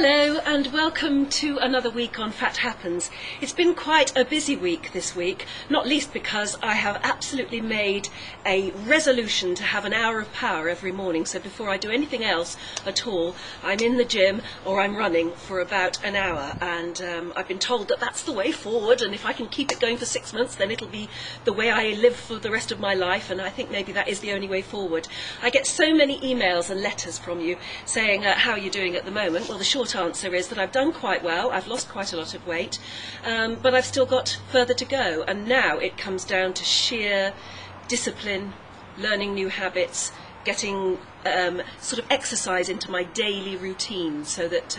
Hello and welcome to another week on Fat Happens. It's been quite a busy week this week, not least because I have absolutely made a resolution to have an hour of power every morning. So before I do anything else at all, I'm in the gym or I'm running for about an hour, and I've been told that that's the way forward, and if I can keep it going for 6 months then it'll be the way I live for the rest of my life, and I think maybe that is the only way forward. I get so many emails and letters from you saying how you're doing at the moment. Well, the short answer is that I've done quite well. I've lost quite a lot of weight, but I've still got further to go, and now it comes down to sheer discipline, learning new habits, getting sort of exercise into my daily routine, so that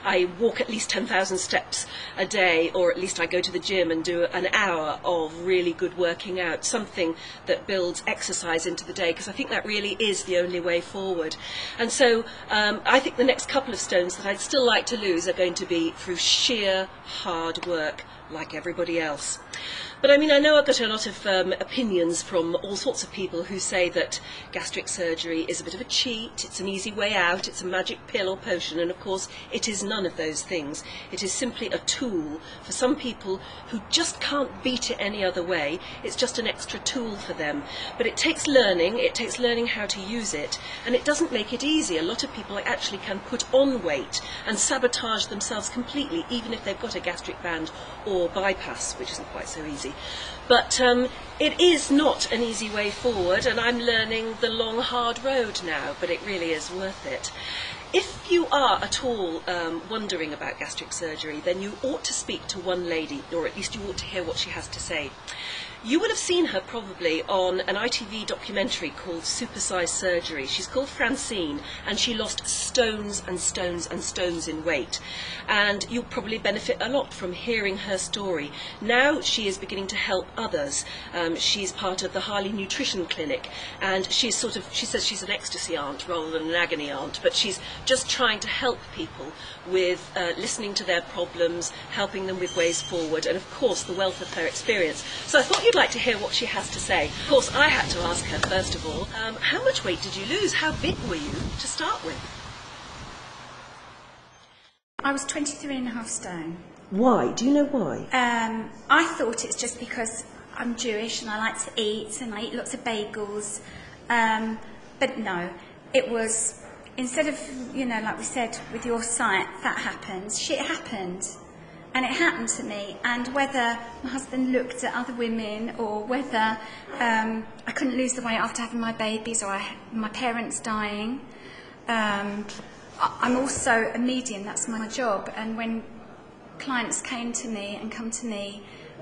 I walk at least 10,000 steps a day, or at least I go to the gym and do an hour of really good working out, something that builds exercise into the day, because I think that really is the only way forward. And so I think the next couple of stones that I'd still like to lose are going to be through sheer hard work, like everybody else. But I mean, I know I've got a lot of opinions from all sorts of people who say that gastric surgery is a bit of a cheat, it's an easy way out, it's a magic pill or potion, and of course it is none of those things. It is simply a tool for some people who just can't beat it any other way. It's just an extra tool for them. But it takes learning how to use it, and it doesn't make it easy. A lot of people actually can put on weight and sabotage themselves completely, even if they've got a gastric band or bypass, which isn't quite so easy. But it is not an easy way forward, and I'm learning the long hard road now, but it really is worth it. If you are at all wondering about gastric surgery, then you ought to speak to one lady, or at least you ought to hear what she has to say. You will have seen her probably on an ITV documentary called Supersized Surgery. She's called Francine, and she lost stones and stones and stones in weight. And you'll probably benefit a lot from hearing her story. Now she is beginning to help others. She's part of the Harley nutrition clinic, and she says she's an ecstasy aunt rather than an agony aunt, but she's just trying to help people with listening to their problems, helping them with ways forward, and of course the wealth of her experience. So I thought you'd like to hear what she has to say. Of course, I had to ask her first of all, how much weight did you lose? How big were you to start with? I was 23.5 stone. Why? Do you know why? I thought it's just because I'm Jewish and I like to eat, and I eat lots of bagels. But no, it was, instead of, like we said with your site, that happens, shit happened. And it happened to me, and whether my husband looked at other women, or whether I couldn't lose the weight after having my babies, or my parents dying. I'm also a medium, that's my job, and when clients come to me,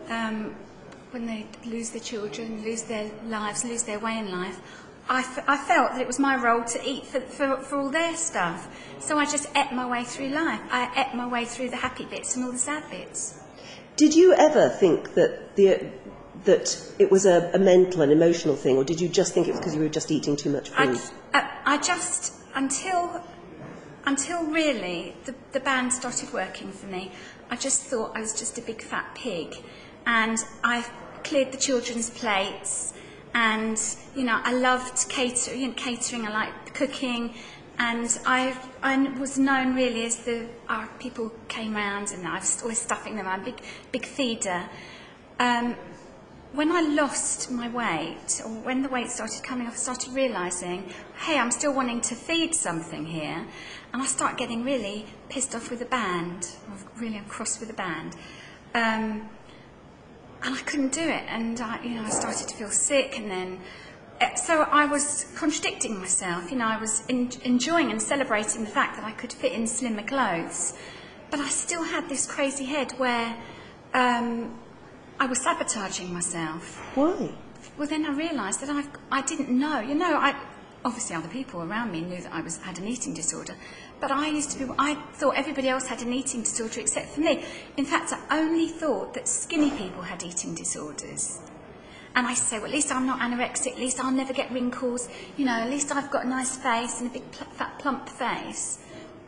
when they lose their children, lose their lives, lose their way in life, I felt that it was my role to eat for all their stuff. So I just ate my way through life. I ate my way through the happy bits and all the sad bits. Did you ever think that it was a mental and emotional thing, or did you just think it was because you were just eating too much food? I just, until really the band started working for me, I just thought I was just a big fat pig. And I cleared the children's plates, and I loved catering, I liked cooking, and I was known really as people came round and I was always stuffing them. I'm a big feeder. When I lost my weight, or when the weight started coming off, I started realising, hey, I'm still wanting to feed something here, and I started getting really pissed off with the band, really cross with the band. And I couldn't do it, and I started to feel sick, and then so I was contradicting myself. I was enjoying and celebrating the fact that I could fit in slimmer clothes, but I still had this crazy head where I was sabotaging myself. Why? Well, then I realised that I didn't know. Obviously other people around me knew that I had an eating disorder, but I thought everybody else had an eating disorder except for me. In fact, I only thought that skinny people had eating disorders. And I say, well, at least I'm not anorexic, at least I'll never get wrinkles, at least I've got a nice face and a big fat plump face.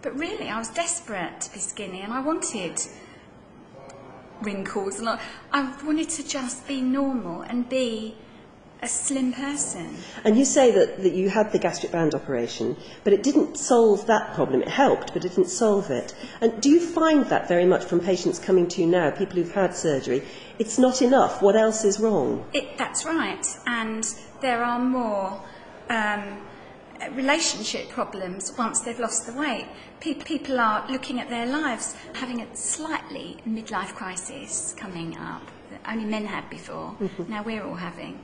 But really, I was desperate to be skinny, and I wanted wrinkles, and I wanted to just be normal and be a slim person. And you say that you had the gastric band operation, but it didn't solve that problem. It helped, but it didn't solve it. And do you find that very much from patients coming to you now, people who've had surgery? It's not enough. What else is wrong? That's right. And there are more relationship problems once they've lost the weight. People are looking at their lives, having a slightly midlife crisis coming up that only men had before. Now we're all having.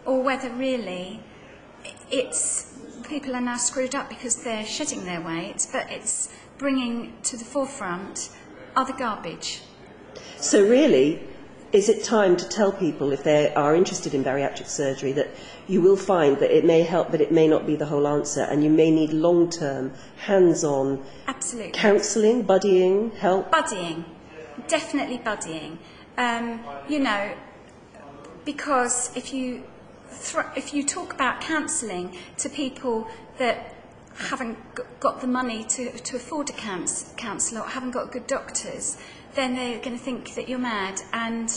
Or whether really people are now screwed up because they're shedding their weight, but it's bringing to the forefront other garbage. So really, is it time to tell people, if they are interested in bariatric surgery, that you will find that it may help, but it may not be the whole answer, and you may need long-term, hands-on counselling, buddying, help? Buddying, definitely buddying. Because if you talk about counselling to people that haven't got the money to afford a counsellor or haven't got good doctors, then they're going to think that you're mad, and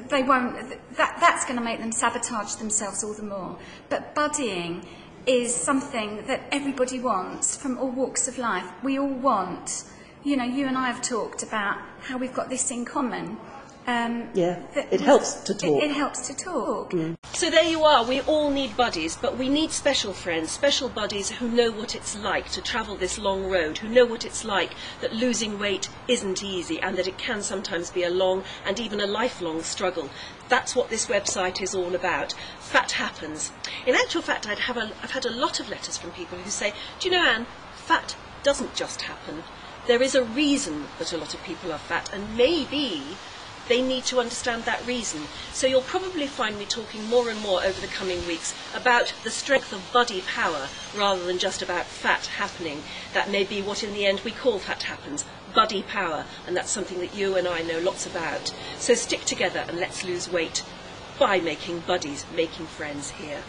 they won't. That's going to make them sabotage themselves all the more. But buddying is something that everybody wants from all walks of life. We all want. You and I have talked about how we've got this in common. It helps to talk. It helps to talk. So there you are, we all need buddies, but we need special friends, special buddies who know what it's like to travel this long road, who know what it's like that losing weight isn't easy and that it can sometimes be a long and even a lifelong struggle. That's what this website is all about. Fat happens. In actual fact, I've had a lot of letters from people who say, do you know, Anne, fat doesn't just happen. There is a reason that a lot of people are fat, and maybe they need to understand that reason. So you'll probably find me talking more and more over the coming weeks about the strength of body power rather than just about fat happening. That may be what in the end we call fat happens, body power, and that's something that you and I know lots about. So stick together and let's lose weight by making buddies, making friends here.